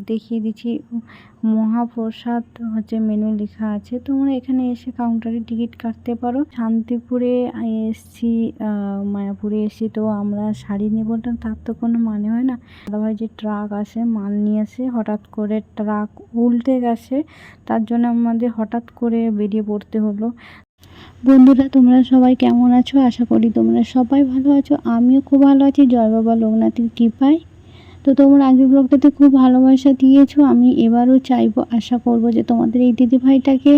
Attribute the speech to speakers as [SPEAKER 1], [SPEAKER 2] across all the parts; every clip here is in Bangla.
[SPEAKER 1] দেখিয়ে দিচ্ছি। মহাপ্রসাদ হচ্ছে মেনু লেখা আছে, তোমরা এখানে এসে কাউন্টারে টিকিট কাটতে পারো। শান্তিপুরে এসছি, মায়াপুরে এসছি, তো আমরা শাড়ি নেব না তার তো কোনো মানে হয় না। দাদাভাই যে ট্রাক আসে মাল নিয়ে আসে, হঠাৎ করে ট্রাক উল্টে গেছে, তার জন্য আমাদের হঠাৎ করে বেরিয়ে পড়তে হলো। বন্ধুরা, তোমরা সবাই কেমন আছো? আশা করি তোমরা সবাই ভালো আছো। আমিও খুব ভালো আছি জয় বাবা লোকনাথের কৃপায়। তো তোমরা আগের ব্লগটাতে খুব ভালোবাসা দিয়েছো, আমি এবারও চাইবো, আশা করব যে তোমাদের এই দিদিভাইটাকে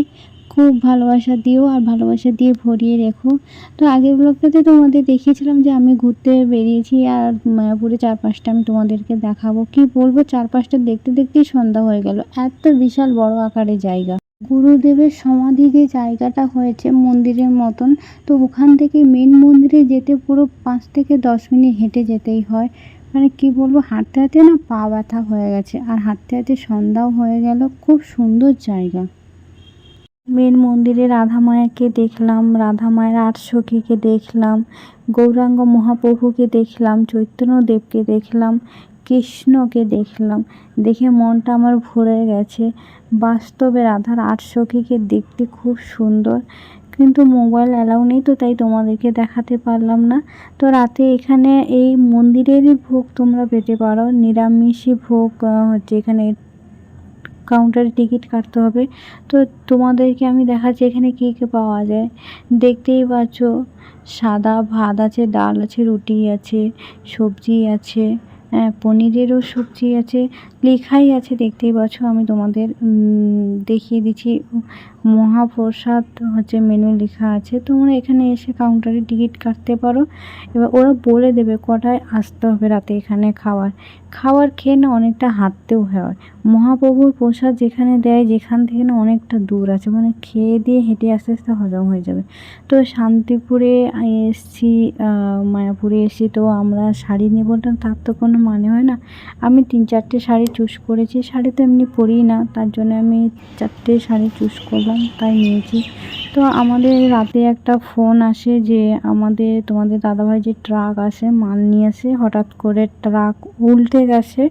[SPEAKER 1] খুব ভালোবাসা দিও আর ভালোবাসা দিয়ে ভরিয়ে রেখো। তো আগের ব্লগটাতে তোমাদের দেখিয়েছিলাম যে আমি ঘুরতে বেরিয়েছি আর মায়াপুরে চারপাশটা আমি তোমাদেরকে দেখাবো। কি বলবো, চারপাশটা দেখতে দেখতেই সন্ধ্যা হয়ে গেল। এত বিশাল বড় আকারের জায়গা। গুরুদেবের সমাধি যে জায়গাটা হয়েছে মন্দিরের মতন, তো ওখান থেকে মেন মন্দিরে যেতে পুরো 5 থেকে 10 মিনিট হেঁটে যেতেই হয়। মানে কি বলবো, হাঁটতে হাঁটতে না পা ব্যথা হয়ে গেছে, আর হাঁটতে হাঁটতে সন্ধ্যাও হয়ে গেল। খুব সুন্দর জায়গা। মেন মন্দিরে রাধা মায়াকে দেখলাম, রাধা মায়ের 8 সখীকে দেখলাম, গৌরাঙ্গ মহাপ্রভুকে দেখলাম, চৈতন্যদেবকে দেখলাম, কৃষ্ণকে দেখলাম। দেখে মনটা আমার ভরে গেছে। বাস্তবে রাধার 8 সখীকে দেখতে খুব সুন্দর, কিন্তু মোবাইল অ্যালাউ নেই, তো তাই তোমাদেরকে দেখাতে পারলাম না। তো রাতে এখানে এই মন্দিরেরই ভোগ তোমরা পেতে পারো, নিরামিষই ভোগ হচ্ছে এখানে। কাউন্টারে টিকিট কাটতে হবে। তো তোমাদেরকে আমি দেখাচ্ছি এখানে কী কী পাওয়া যায়। দেখতেই পাচ্ছ, সাদা ভাত আছে, ডাল আছে, রুটি আছে, সবজি আছে, পনিরেরও সবজি আছে, লেখাই আছে দেখতেই পাচ্ছ। আমি তোমাদের দেখিয়ে দিচ্ছি। মহাপ্রসাদ হচ্ছে মেনু লেখা আছে, তোমরা এখানে এসে কাউন্টারে টিকিট কাটতে পারো। এবার ওরা বলে দেবে কটায় আসতে হবে রাতে এখানে খাবার খেয়ে না অনেকটা হাঁটতেও হয়। মহাপ্রভুর প্রসাদ যেখানে দেয়, যেখান থেকে না অনেকটা দূর আছে, মানে খেয়ে দিয়ে হেঁটে আস্তে আস্তে হজম হয়ে যাবে। তো শান্তিপুরে এসছি, মায়াপুরে এসছি, তো আমরা শাড়ি নেব না তার তো কোনো মানে হয় না। আমি 3-4টে শাড়ি চুজ করেছি। শাড়ি তো এমনি পরি না, তার জন্য আমি 4টে শাড়ি চুজ করলাম, তাই নিয়েছি। তো আমাদের রাতে একটা ফোন আসে যে তোমাদের দাদাভাই যে ট্রাক আসে মাল নিয়ে আসে, হঠাৎ করে ট্রাক উল্টে গেছে,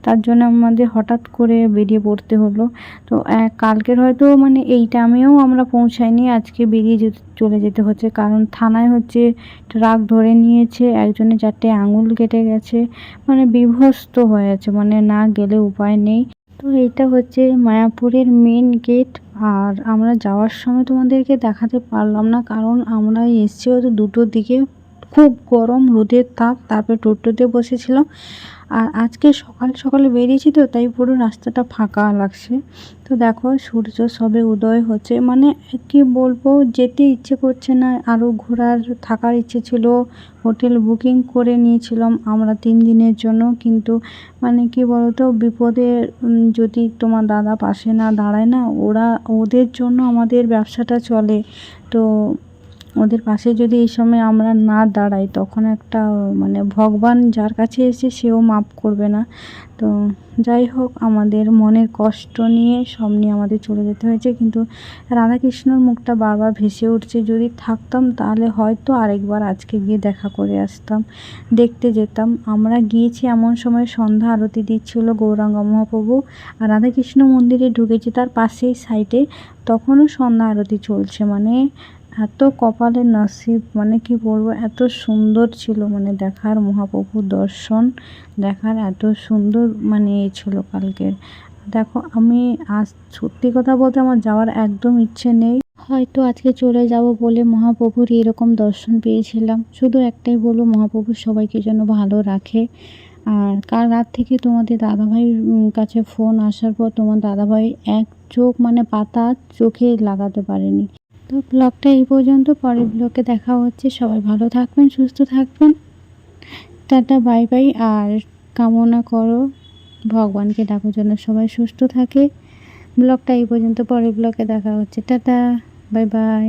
[SPEAKER 1] তার জন্য আমাদের হঠাৎ করে বেরিয়ে পড়তে হলো। তো কালকের হয়তো মানে এই টাইমেও আমরা পৌঁছাইনি, আজকে বেরিয়ে চলে যেতে হচ্ছে, কারণ থানায় হচ্ছে ট্রাক ধরে নিয়েছে, একজনের 4টে আঙুল কেটে গেছে, মানে বিভস্ত হয়ে আছে, মানে না গেলে উপায় নেই। তো এইটা হচ্ছে মায়াপুরের মেন গেট। আর আমরা যাওয়ার সময় তোমাদেরকে দেখাতে পারলাম না, কারণ আমরা এসছি হয়তো 2টোর দিকে। খুব গরম, রোদের তাপ, তারপরে টোটোতে বসেছিলাম। আর আজকে সকাল সকালে বেরিয়েছি, তো তাই পুরো রাস্তাটা ফাঁকা লাগছে। তো দেখো সূর্য সবে উদয় হচ্ছে, মানে কি বলবো, যেতে ইচ্ছে করছে না, আরও থাকার ইচ্ছে ছিল। হোটেল বুকিং করে নিয়েছিলাম আমরা 3 দিনের জন্য, কিন্তু মানে কি বলতো, বিপদে যদি তোমার দাদা পাশে না দাঁড়ায় না, ওদের জন্য আমাদের ব্যবসাটা চলে। তো ওদের পাশে যদি এই সময় আমরা না দাঁড়াই, তখন একটা মানে ভগবান যার কাছে এসে সেও মাপ করবে না। তো যাই হোক, আমাদের মনের কষ্ট নিয়ে সব নিয়ে আমাদের চলে যেতে হয়েছে। কিন্তু রাধাকৃষ্ণর মুখটা বারবার ভেসে উঠছে, যদি থাকতাম তাহলে হয়তো আরেকবার আজকে গিয়ে দেখা করে আসতাম, দেখতে যেতাম। আমরা গিয়েছি এমন সময় সন্ধ্যা আরতি দিচ্ছিল গৌরাঙ্গ মহাপ্রভু, আর রাধাকৃষ্ণ মন্দিরে ঢুকেছি তার পাশেই সাইডে, তখনও সন্ধ্যা আরতি চলছে। মানে এত কপালের নসিব, মানে কি বলবো, এত সুন্দর ছিল, মানে দেখার মহাপ্রভুর দর্শন দেখার এত সুন্দর মানে ছিল কালকের। দেখো আমি আজ সত্যি কথা বলতে আমার যাওয়ার একদম ইচ্ছে নেই, হয়তো আজকে চলে যাব বলে মহাপ্রভুর এরকম দর্শন পেয়েছিলাম। শুধু একটাই বলবো, মহাপ্রভু সবাইকে যেন ভালো রাখে। আর কাল রাত থেকে তোমাদের দাদাভাইয়ের কাছে ফোন আসার পর তোমার দাদাভাই এক চোখ মানে পাতা চোখে লাগাতে পারেনি। তো ব্লগটা এই পর্যন্ত, পরের ব্লগে দেখা হচ্ছে। সবাই ভালো থাকবেন, সুস্থ থাকবেন, টাটা বাই বাই। আর কামনা করো, ভগবানকে ডাকো যেন সবাই সুস্থ থাকে। ব্লগটা এই পর্যন্ত, পরের ব্লগে দেখা হচ্ছে। Tata bye bye.